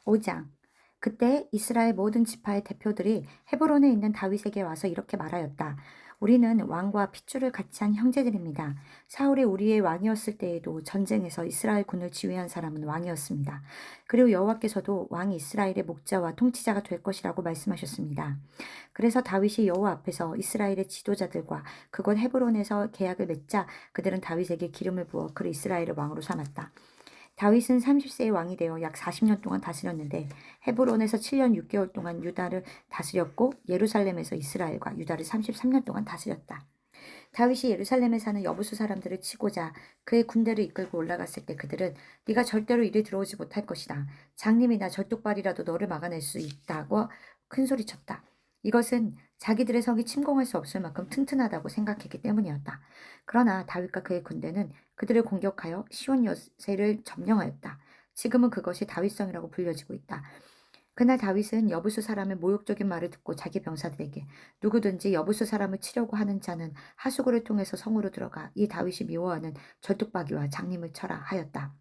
5장. 그때 이스라엘 모든 지파의 대표들이 헤브론에 있는 다윗에게 와서 이렇게 말하였다. 우리는 왕과 핏줄을 같이 한 형제들입니다. 사울이 우리의 왕이었을 때에도 전쟁에서 이스라엘 군을 지휘한 사람은 왕이었습니다. 그리고 여호와께서도 왕이 이스라엘의 목자와 통치자가 될 것이라고 말씀하셨습니다. 그래서 다윗이 여호와 앞에서 이스라엘의 지도자들과 그곳 헤브론에서 계약을 맺자 그들은 다윗에게 기름을 부어 그를 이스라엘의 왕으로 삼았다. 다윗은 30세의 왕이 되어 약 40년 동안 다스렸는데 헤브론에서 7년 6개월 동안 유다를 다스렸고 예루살렘에서 이스라엘과 유다를 33년 동안 다스렸다. 다윗이 예루살렘에 사는 여부수 사람들을 치고자 그의 군대를 이끌고 올라갔을 때 그들은 네가 절대로 이리 들어오지 못할 것이다. 장님이나 절뚝발이라도 너를 막아낼 수 있다고 큰소리쳤다. 이것은 자기들의 성이 침공할 수 없을 만큼 튼튼하다고 생각했기 때문이었다. 그러나 다윗과 그의 군대는 그들을 공격하여 시온 여세를 점령하였다. 지금은 그것이 다윗성이라고 불려지고 있다. 그날 다윗은 여부수 사람의 모욕적인 말을 듣고 자기 병사들에게 누구든지 여부수 사람을 치려고 하는 자는 하수구를 통해서 성으로 들어가 이 다윗이 미워하는 절뚝박이와 장님을 쳐라 하였다.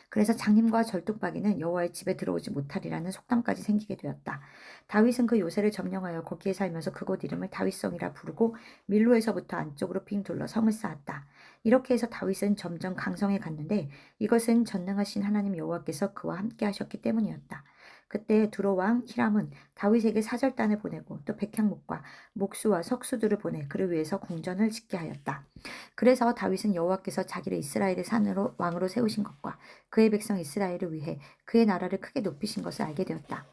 그래서 장님과 절뚝박이는 여호와의 집에 들어오지 못하리라는 속담까지 생기게 되었다. 다윗은 그 요새를 점령하여 거기에 살면서 그곳 이름을 다윗성이라 부르고 밀로에서부터 안쪽으로 빙 둘러 성을 쌓았다. 이렇게 해서 다윗은 점점 강성해 갔는데 이것은 전능하신 하나님 여호와께서 그와 함께 하셨기 때문이었다. 그때 두로 왕 히람은 다윗에게 사절단을 보내고 또 백향목과 목수와 석수들을 보내 그를 위해서 궁전을 짓게 하였다. 그래서 다윗은 여호와께서 자기를 이스라엘의 산으로 왕으로 세우신 것과 그의 백성 이스라엘을 위해 그의 나라를 크게 높이신 것을 알게 되었다.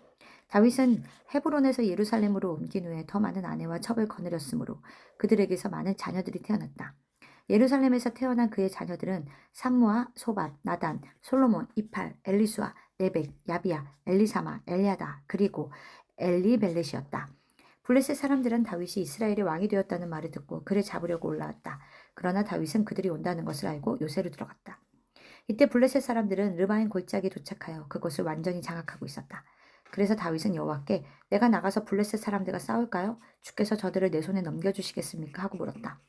다윗은 헤브론에서 예루살렘으로 옮긴 후에 더 많은 아내와 첩을 거느렸으므로 그들에게서 많은 자녀들이 태어났다. 예루살렘에서 태어난 그의 자녀들은 삼무아, 소밧, 나단, 솔로몬, 이팔, 엘리수아, 레벡, 야비야, 엘리사마, 엘리야다, 그리고 엘리벨렛이었다. 블레셋 사람들은 다윗이 이스라엘의 왕이 되었다는 말을 듣고 그를 잡으려고 올라왔다. 그러나 다윗은 그들이 온다는 것을 알고 요새로 들어갔다. 이때 블레셋 사람들은 르바인 골짜기에 도착하여 그곳을 완전히 장악하고 있었다. 그래서 다윗은 여호와께 내가 나가서 블레셋 사람들과 싸울까요? 주께서 저들을 내 손에 넘겨주시겠습니까? 하고 물었다.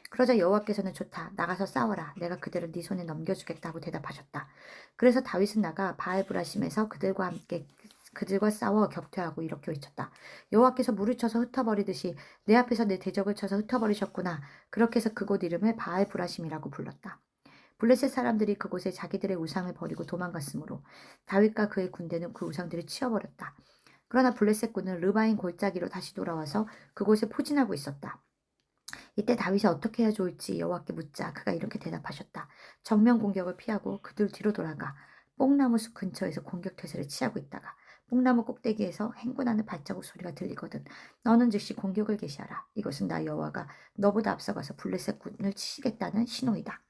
그러자 여호와께서는 좋다. 나가서 싸워라. 내가 그들을 네 손에 넘겨주겠다고 대답하셨다. 그래서 다윗은 나가 바알브라심에서 그들과 싸워 격퇴하고 이렇게 외쳤다. 여호와께서 물을 쳐서 흩어버리듯이 내 앞에서 내 대적을 쳐서 흩어버리셨구나. 그렇게 해서 그곳 이름을 바알브라심이라고 불렀다. 블레셋 사람들이 그곳에 자기들의 우상을 버리고 도망갔으므로 다윗과 그의 군대는 그 우상들을 치워버렸다. 그러나 블레셋 군은 르바인 골짜기로 다시 돌아와서 그곳에 포진하고 있었다. 이때 다윗이 어떻게 해야 좋을지 여호와께 묻자 그가 이렇게 대답하셨다. 정면 공격을 피하고 그들 뒤로 돌아가 뽕나무 숲 근처에서 공격 태세를 취하고 있다가 뽕나무 꼭대기에서 행군하는 발자국 소리가 들리거든 너는 즉시 공격을 개시하라. 이것은 나 여호와가 너보다 앞서가서 블레셋 군을 치시겠다는 신호이다.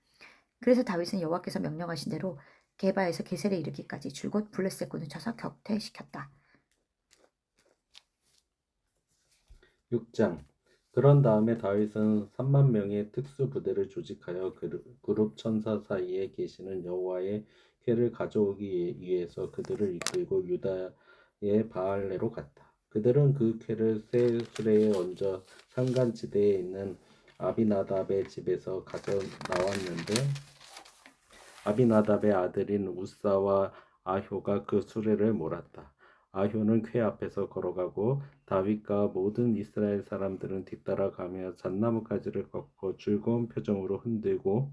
그래서 다윗은 여호와께서 명령하신 대로 게바에서 게셀에 이르기까지 줄곧 블레셋 군을 쳐서 격퇴시켰다. 6장. 그런 다음에 다윗은 3만 명의 특수 부대를 조직하여 그룹 천사 사이에 계시는 여호와의 궤를 가져오기 위해서 그들을 이끌고 유다의 바알레로 갔다. 그들은 그 궤를 새 수레에 얹어 산간지대에 있는 아비나답의 집에서 가져 나왔는데 아비나답의 아들인 우사와 아효가 그 수레를 몰았다. 아효는 궤 앞에서 걸어가고 다윗과 모든 이스라엘 사람들은 뒤따라가며 잣나무 가지를 꺾고 즐거운 표정으로 흔들고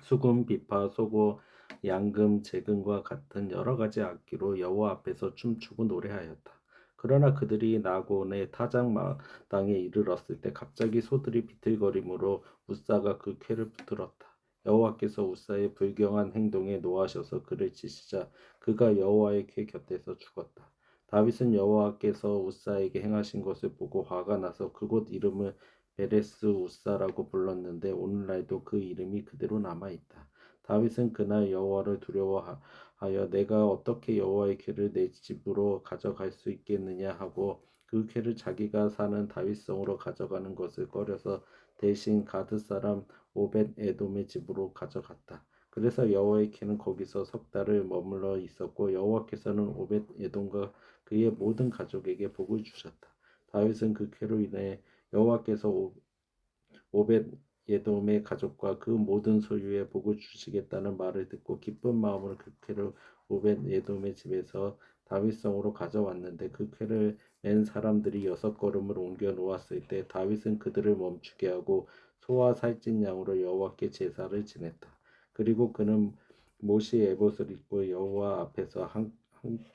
수금, 비파, 소고, 양금, 재금과 같은 여러 가지 악기로 여호와 앞에서 춤추고 노래하였다. 그러나 그들이 나곤의 타작마당에 이르렀을 때 갑자기 소들이 비틀거림으로 우사가 그 쾌를 붙들었다. 여호와께서 우사의 불경한 행동에 노하셔서 그를 치시자 그가 여호와의 궤 곁에서 죽었다. 다윗은 여호와께서 우사에게 행하신 것을 보고 화가 나서 그곳 이름을 베레스 우사라고 불렀는데 오늘날도 그 이름이 그대로 남아 있다. 다윗은 그날 여호와를 두려워하여 내가 어떻게 여호와의 궤를 내 집으로 가져갈 수 있겠느냐 하고 그 궤를 자기가 사는 다윗성으로 가져가는 것을 꺼려서 대신 가드 사람 오벳 에돔의 집으로 가져갔다. 그래서 여호와의 궤는 거기서 석 달을 머물러 있었고 여호와께서는 오벳 에돔과 그의 모든 가족에게 복을 주셨다. 다윗은 그 궤로 인해 여호와께서 오벳 예돔의 가족과 그 모든 소유에 복을 주시겠다는 말을 듣고 기쁜 마음으로 그 궤를 오벳 에돔의 집에서 다윗성으로 가져왔는데 그 궤를 맨 사람들이 6걸음을 옮겨 놓았을 때 다윗은 그들을 멈추게 하고 소와 살찐 양으로 여호와께 제사를 지냈다. 그리고 그는 모시 에봇을 입고 여호와 앞에서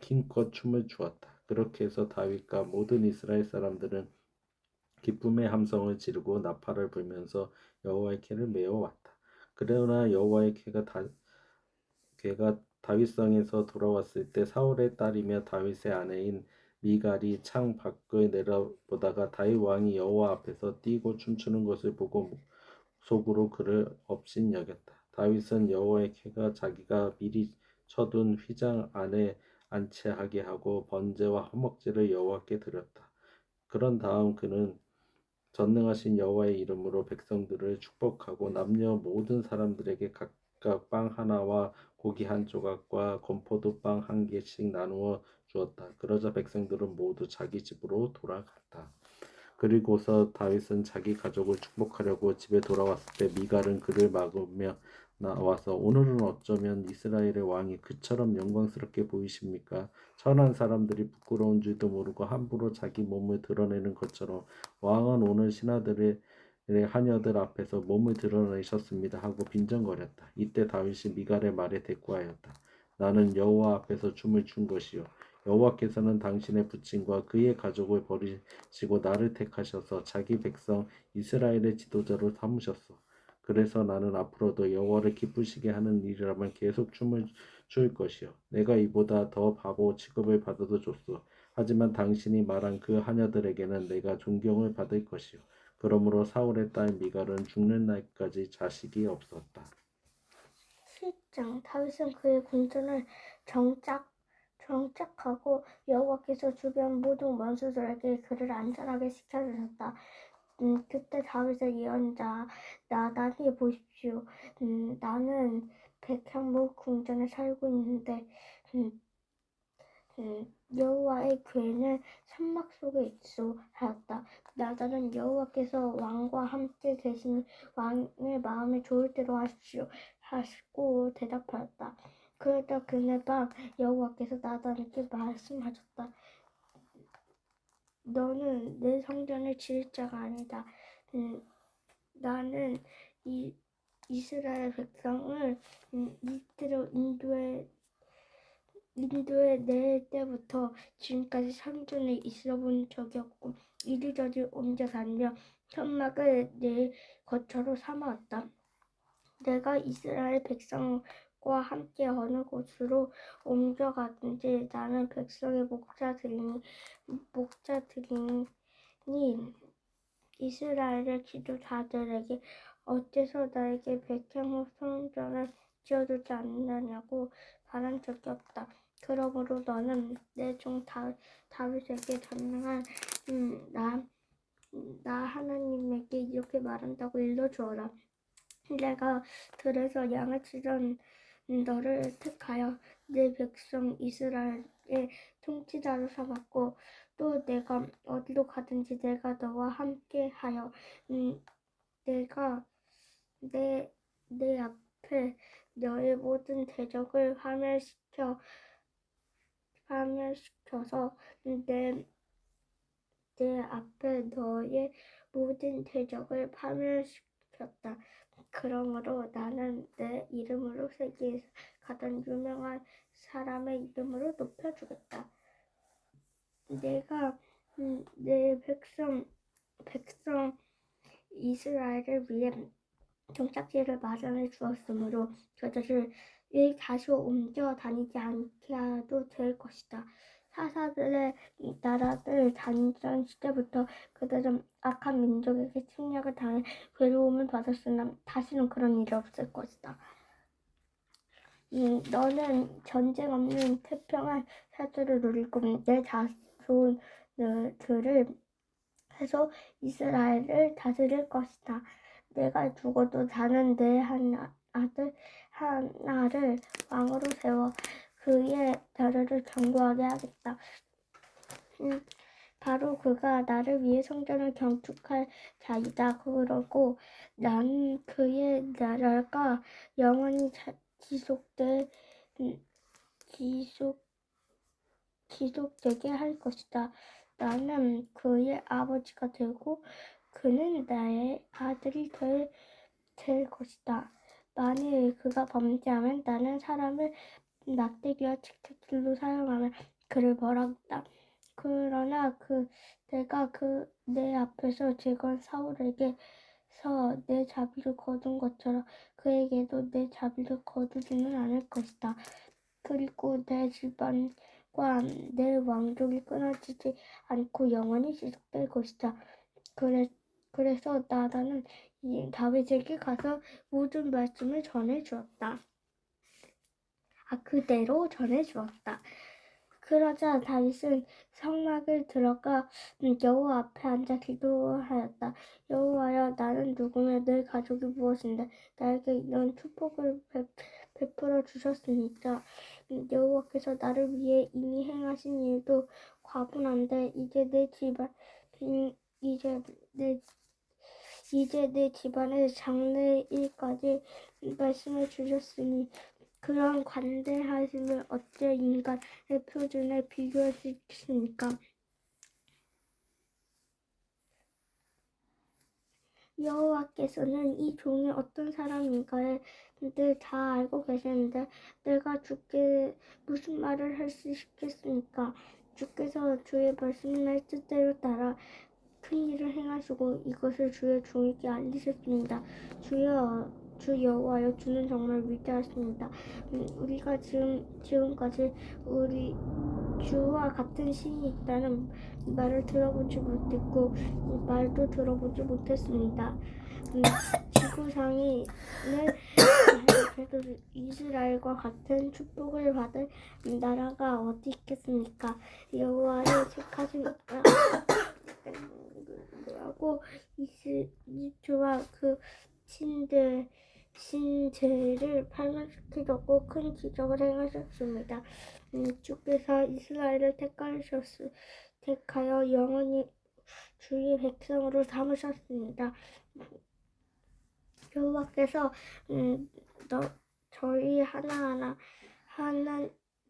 힘껏 춤을 추었다. 그렇게 해서 다윗과 모든 이스라엘 사람들은 기쁨의 함성을 지르고 나팔을 불면서 여호와의 궤를 메어왔다. 그러나 여호와의 궤가 다윗성에서 돌아왔을 때 사울의 딸이며 다윗의 아내인 미갈이 창 밖을 내려보다가 다윗 왕이 여호와 앞에서 뛰고 춤추는 것을 보고 속으로 그를 업신여겼다. 다윗은 여호와의 궤가 자기가 미리 쳐둔 휘장 안에 안치하게 하고 번제와 허먹지를 여호와께 드렸다. 그런 다음 그는 전능하신 여호와의 이름으로 백성들을 축복하고 남녀 모든 사람들에게 각각 빵 하나와 고기 한 조각과 건포도 빵 한 개씩 나누어 주었다. 그러자 백성들은 모두 자기 집으로 돌아갔다. 그리고서 다윗은 자기 가족을 축복하려고 집에 돌아왔을 때 미갈은 그를 막으며 나와서 오늘은 어쩌면 이스라엘의 왕이 그처럼 영광스럽게 보이십니까? 천한 사람들이 부끄러운 줄도 모르고 함부로 자기 몸을 드러내는 것처럼 왕은 오늘 신하들의 하녀들 앞에서 몸을 드러내셨습니다 하고 빈정거렸다. 이때 다윗이 미갈의 말에 대꾸하였다. 나는 여호와 앞에서 춤을 춘 것이요 여호와께서는 당신의 부친과 그의 가족을 버리시고 나를 택하셔서 자기 백성 이스라엘의 지도자로 삼으셨소. 그래서 나는 앞으로도 여호와를 기쁘시게 하는 일이라면 계속 춤을 출 것이요. 내가 이보다 더 바보 취급을 받아도 좋소. 하지만 당신이 말한 그 하녀들에게는 내가 존경을 받을 것이요. 그러므로 사울의 딸 미갈은 죽는 날까지 자식이 없었다. 7장 다윗은 그의 군대를 정착하고 여호와께서 주변 모든 원수들에게 그를 안전하게 시켜주셨다. 그때 다윗의 예언자 나단이 보십시오. 나는 백향목 궁전에 살고 있는데 여호와의 궤는 산막 속에 있소 하였다. 나단은 여호와께서 왕과 함께 계시니 왕의 마음에 좋을 대로 하십시오 하시고 대답하였다. 그러다 그날 밤 여호와께서 나단에게 말씀하셨다. 너는 내 성전을 지을 자가 아니다. 나는 이스라엘 백성을 이때로 인도에 낼 때부터 지금까지 성전에 있어 본 적이 없고 이리저리 옮겨 다니며 천막을 내 거처로 삼아왔다. 내가 이스라엘 백성과 함께 어느 곳으로 옮겨가든지 나는 백성의 목자들이니 이스라엘의 지도자들에게 어째서 나에게 백향목 성전을 지어주지 않느냐고 말한 적이 없다. 그러므로 너는 내 종 다윗에게 전능한 나 하나님에게 이렇게 말한다고 일러주어라. 내가 들에서 양을 치던 너를 택하여 내 백성 이스라엘의 통치자로 삼았고 또 내가 어디로 가든지 내가 너와 함께하여 내가 내 앞에 너의 모든 대적을 파멸시켜서 내 앞에 너의 모든 대적을 파멸시켰다. 그러므로 나는 내 이름으로 세계에서 가장 유명한 사람의 이름으로 높여주겠다. 내가 내 백성 이스라엘을 위해 정착지를 마련해 주었으므로 그들을 다시 옮겨 다니지 않게 해도 될 것이다. 사사들의 나라들 다니던 시대부터 그들은 악한 민족에게 침략을 당해 괴로움을 받았으나 다시는 그런 일이 없을 것이다. 너는 전쟁 없는 태평한 사주를 누리고 내 자손들을 해서 이스라엘을 다스릴 것이다. 내가 죽어도 나는 내 아들 하나를 왕으로 세워 그의 나라를 견고하게 하겠다. 바로 그가 나를 위해 성전을 건축할 자이다. 그러고 나는 그의 나라가 영원히 지속될 지속되게 할 것이다. 나는 그의 아버지가 되고 그는 나의 아들이 될 것이다. 만일 그가 범죄하면 나는 사람을 막대기와 채찍질로 사용하며 그를 벌하겠다. 그러나 내가 내 앞에서 재건 사울에게서 내 자비를 거둔 것처럼 그에게도 내 자비를 거두지는 않을 것이다. 그리고 내 집안과 내 왕족이 끊어지지 않고 영원히 지속될 것이다. 그래서 나단은 다윗에게 가서 모든 말씀을 전해주었다. 그대로 전해주었다. 그러자 다윗은 성막을 들어가 여호와 앞에 앉아 기도하였다. 여호와여, 나는 누구며 내 가족이 무엇인데 나에게 이런 축복을 베풀어 주셨습니까? 여호와께서 나를 위해 이미 행하신 일도 과분한데 이제 내 집안의 장래일까지 말씀해 주셨으니 그런 관대하심을 어째 인간의 표준에 비교할 수 있겠습니까? 여호와께서는 이 종이 어떤 사람인가를 늘 다 알고 계시는데 내가 주께 무슨 말을 할 수 있겠습니까? 주께서 주의 말씀을 뜻대로 따라 큰 일을 행하시고 이것을 주의 종에게 알리셨습니다. 주 여호와여, 주는 정말 위대하십니다. 우리가 지금까지 우리 주와 같은 신이 있다는 말을 들어보지 못했고 말도 들어보지 못했습니다. 지구상에는 그래도 이스라엘과 같은 축복을 받을 나라가 어디 있겠습니까? 여호와를 택하신 하고 이스라엘과 그 신들을 팔멸시키셨고 큰 기적을 행하셨습니다. 주께서 이스라엘을 택하여 영원히 주의 백성으로 삼으셨습니다. 여호와께서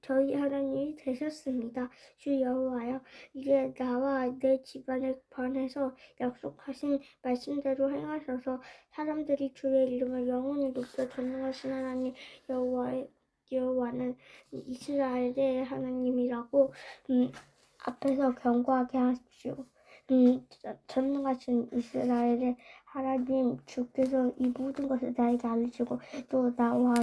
저희 하나님이 되셨습니다. 주 여호와여, 이제 나와 내 집안에 관해서 약속하신 말씀대로 행하셔서 사람들이 주의 이름을 영원히 높여 전능하신 하나님 여호와는 이스라엘의 하나님이라고 앞에서 경고하게 하십시오. 전능하신 이스라엘의 하나님 주께서 이 모든 것을 나에게 알리시고 또 나와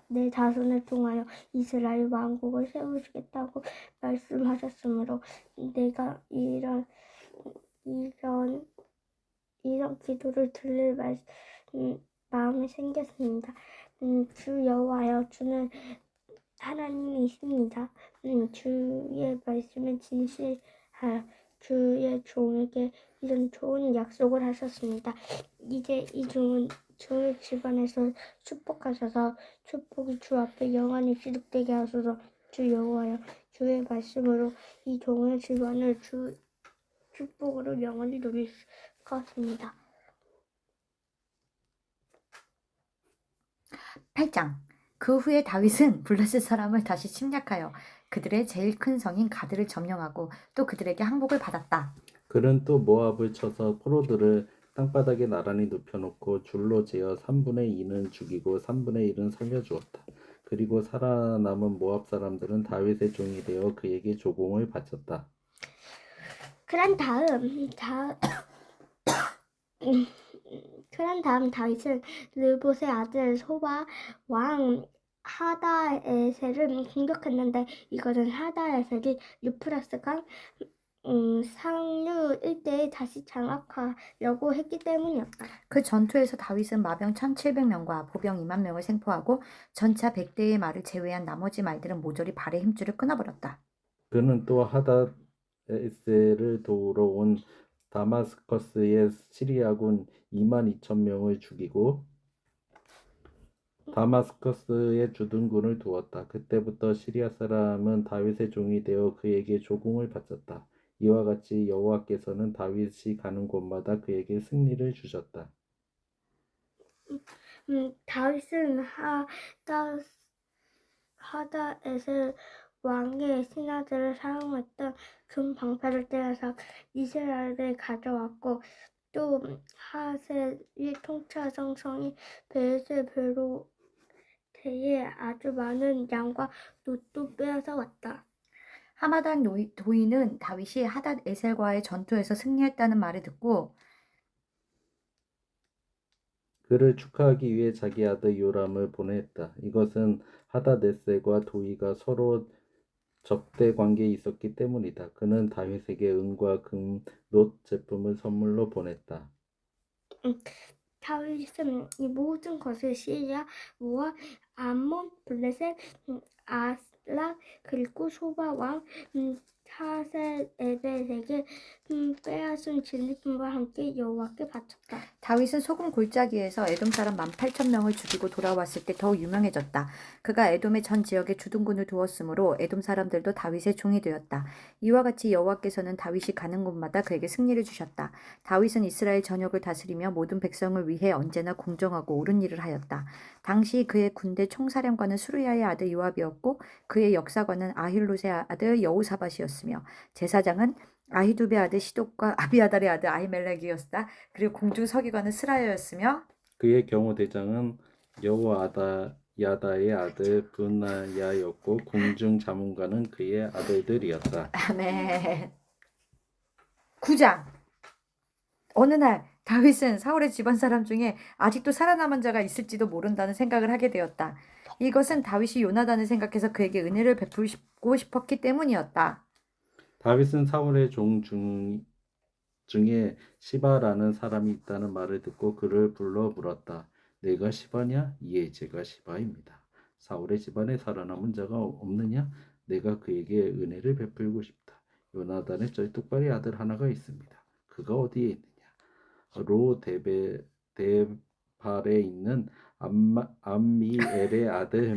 내 자손을 통하여 이스라엘 왕국을 세우시겠다고 말씀하셨으므로 내가 이런 기도를 들을 마음이 생겼습니다. 주 여호와여, 주는 하나님이십니다. 주의 말씀은 진실하여 주의 종에게 이런 좋은 약속을 하셨습니다. 이제 이 종은 저의 집안에서 축복하셔서 축복이 주 앞에 영원히 지속되게 하소서. 주 여호와여, 주의 말씀으로 이 종의 집안을 주 축복으로 영원히 누릴 것입니다. 8장. 그 후에 다윗은 블레셋 사람을 다시 침략하여 그들의 제일 큰 성인 가드를 점령하고 또 그들에게 항복을 받았다. 그는 또 모압을 쳐서 포로들을 땅바닥에 나란히 눕혀놓고 줄로 재어 3분의 2는 죽이고 3분의 1은 살려주었다. 그리고 살아남은 모압 사람들은 다윗의 종이 되어 그에게 조공을 바쳤다. 그런 다음 다윗은 르봇의 아들 소바 왕 하다에셀을 공격했는데 이것은 하다에셀이 유프라스 강 상류 일대에 다시 장악하려고 했기 때문이었다. 그 전투에서 다윗은 마병 1700명과 보병 2만 명을 생포하고 전차 100대의 말을 제외한 나머지 말들은 모조리 발의 힘줄을 끊어버렸다. 그는 또 하다에셀을 도우러 온 다마스커스의 시리아군 22,000명을 죽이고 다마스커스의 주둔군을 두었다. 그때부터 시리아 사람은 다윗의 종이 되어 그에게 조공을 바쳤다. 이와 같이 여호와께서는 다윗이 가는 곳마다 그에게 승리를 주셨다. 다윗은 하닷에셀 왕의 신하들을 사용했던 금 방패를 떼어서 이스라엘에 가져왔고 또 하셀이 통치하던 성인 베엘세베로테에 아주 많은 양과 돛도 빼앗아 왔다. 하마단 도인은 다윗이 하닷 에셀과의 전투에서 승리했다는 말을 듣고 그를 축하하기 위해 자기 아들 요람을 보냈다. 이것은 하닷에셀과 도이가 서로 적대 관계에 있었기 때문이다. 그는 다윗에게 은과 금, 놋 제품을 선물로 보냈다. 다윗은 이 모든 것을 시리아, 모압, 암몬, 블레셋, 아슬라 그리고 소바 왕 하셀에셀에게 빼앗은 진리품과 함께 여호와께 바쳤다. 다윗은 소금 골짜기에서 에돔 사람 18,000명을 죽이고 돌아왔을 때 더욱 유명해졌다. 그가 에돔의 전 지역에 주둔군을 두었으므로 에돔 사람들도 다윗의 종이 되었다. 이와 같이 여호와께서는 다윗이 가는 곳마다 그에게 승리를 주셨다. 다윗은 이스라엘 전역을 다스리며 모든 백성을 위해 언제나 공정하고 옳은 일을 하였다. 당시 그의 군대 총사령관은 수르야의 아들 요압이었고 그의 역사관은 아힐롯의 아들 여호사밧이었으며 제사장은 아히두베 아들 시독과 아비아달의 아들 아히멜렉이었다. 그리고 공중 서기관은 스라야였으며 그의 경호대장은 여호야다의 아들 분하야였고 궁중 자문관은 그의 아들들이었다. 아멘. 9장. 어느 날 다윗은 사울의 집안 사람 중에 아직도 살아남은 자가 있을지도 모른다는 생각을 하게 되었다. 이것은 다윗이 요나단을 생각해서 그에게 은혜를 베풀고 싶었기 때문이었다. 다윗은 사울의 종 중에 시바라는 사람이 있다는 말을 듣고 그를 불러 물었다. 내가 시바냐? 예, 제가 시바입니다. 사울의 집안에 살아남은 자가 없느냐? 내가 그에게 은혜를 베풀고 싶다. 요나단의 쩔뚝발이 아들 하나가 있습니다. 그가 어디에 있느냐? 데발에 있는 암미엘의 아들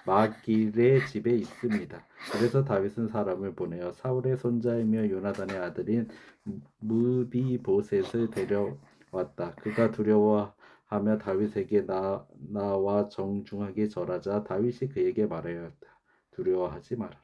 마길의 집에 있습니다. 그래서 다윗은 사람을 보내어 사울의 손자이며 요나단의 아들인 무비보셋을 데려왔다. 그가 두려워하며 다윗에게 나와 정중하게 절하자 다윗이 그에게 말하였다. 두려워하지 말아라.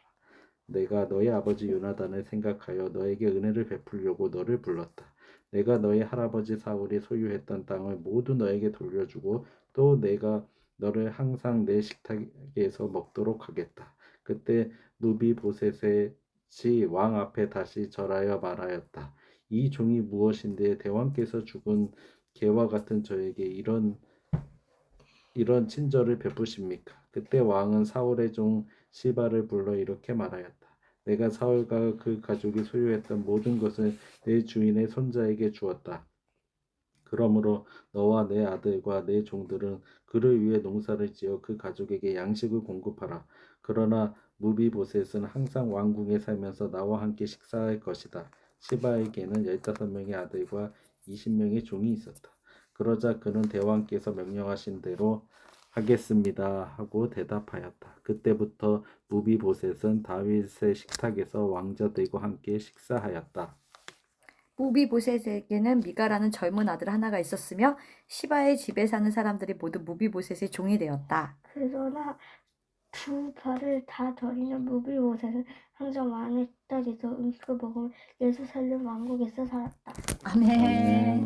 내가 너의 아버지 요나단을 생각하여 너에게 은혜를 베풀려고 너를 불렀다. 내가 너의 할아버지 사울이 소유했던 땅을 모두 너에게 돌려주고 또 내가 너를 항상 내 식탁에서 먹도록 하겠다. 그때 무비보셋이 왕 앞에 다시 절하여 말하였다. 이 종이 무엇인데 대왕께서 죽은 개와 같은 저에게 이런 친절을 베푸십니까? 그때 왕은 사울의 종 시바를 불러 이렇게 말하였다. 내가 사울과 그 가족이 소유했던 모든 것을 내 주인의 손자에게 주었다. 그러므로 너와 내 아들과 내 종들은 그를 위해 농사를 지어 그 가족에게 양식을 공급하라. 그러나 무비보셋은 항상 왕궁에 살면서 나와 함께 식사할 것이다. 시바에게는 15명의 아들과 20명의 종이 있었다. 그러자 그는 대왕께서 명령하신 대로 하겠습니다 하고 대답하였다. 그때부터 무비보셋은 다윗의 식탁에서 왕자들과 함께 식사하였다. 무비보셋에게는 미가라는 젊은 아들 하나가 있었으며 시바의 집에 사는 사람들이 모두 무비보셋의 종이 되었다. 그러나 두 발을 다 더리는 무비보셋은 항상 왕의 딸에서 음식을 먹으며 예루살렘 왕국에서 살았다. 아멘.